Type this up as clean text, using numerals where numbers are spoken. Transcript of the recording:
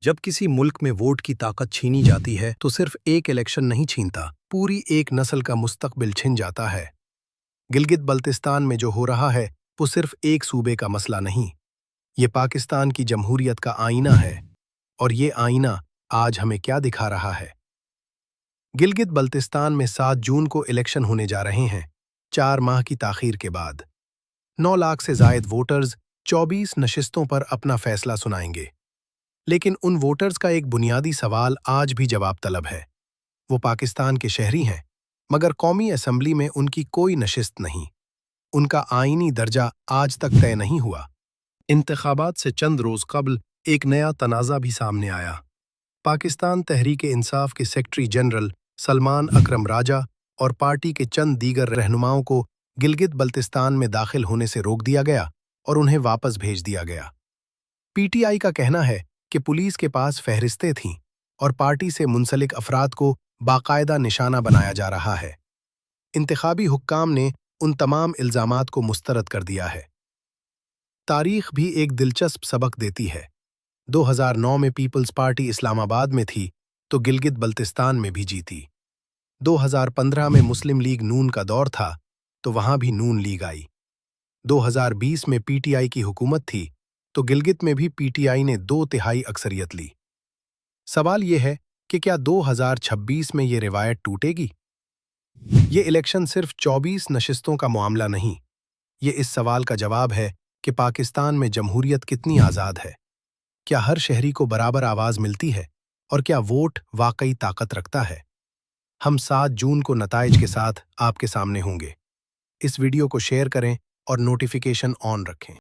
जब किसी मुल्क में वोट की ताकत छीनी जाती है तो सिर्फ एक इलेक्शन नहीं छीनता, पूरी एक नस्ल का मुस्तकबिल छिन जाता है। गिलगित बल्तिस्तान में जो हो रहा है वो सिर्फ एक सूबे का मसला नहीं, ये पाकिस्तान की जमहूरियत का आईना है। और ये आईना आज हमें क्या दिखा रहा है? गिलगित बल्तिस्तान में 7 जून को इलेक्शन होने जा रहे हैं, 4 माह की ताखीर के बाद। 9 लाख से जायद वोटर्स 24 नशिस्तों पर अपना फैसला सुनाएंगे। लेकिन उन वोटर्स का एक बुनियादी सवाल आज भी जवाब तलब है। वो पाकिस्तान के शहरी हैं, मगर कौमी असम्बली में उनकी कोई नशिस्त नहीं। उनका आईनी दर्जा आज तक तय नहीं हुआ। इंतखाबात से चंद रोज कबल एक नया तनाज़ा भी सामने आया। पाकिस्तान तहरीक-ए-इंसाफ के सेक्रेटरी जनरल सलमान अकरम राजा और पार्टी के चंद दीगर रहनुमाओं को गिलगित बल्तिस्तान में दाखिल होने से रोक दिया गया और उन्हें वापस भेज दिया गया। पीटीआई का कहना है कि पुलिस के पास फहरिस्तें थीं और पार्टी से मुंसलिक अफराद को बाकायदा निशाना बनाया जा रहा है। इंतखाबी हुक्काम ने उन तमाम इल्ज़ामात को मुस्तरद कर दिया है। तारीख भी एक दिलचस्प सबक देती है। 2009 में पीपल्स पार्टी इस्लामाबाद में थी तो गिलगित बल्तिस्तान में भी जीती। 2015 में मुस्लिम लीग नून का दौर था तो वहां भी नून लीग आई। 2020 में पीटीआई की हुकूमत थी तो गिलगित में भी पीटीआई ने 2/3 अक्सरियत ली। सवाल यह है कि क्या 2026 में ये रिवायत टूटेगी? ये इलेक्शन सिर्फ 24 नशिस्तों का मामला नहीं, ये इस सवाल का जवाब है कि पाकिस्तान में जमहूरियत कितनी आज़ाद है। क्या हर शहरी को बराबर आवाज़ मिलती है और क्या वोट वाकई ताकत रखता है? हम 7 जून को नताइज के साथ आपके सामने होंगे। इस वीडियो को शेयर करें और नोटिफिकेशन ऑन रखें।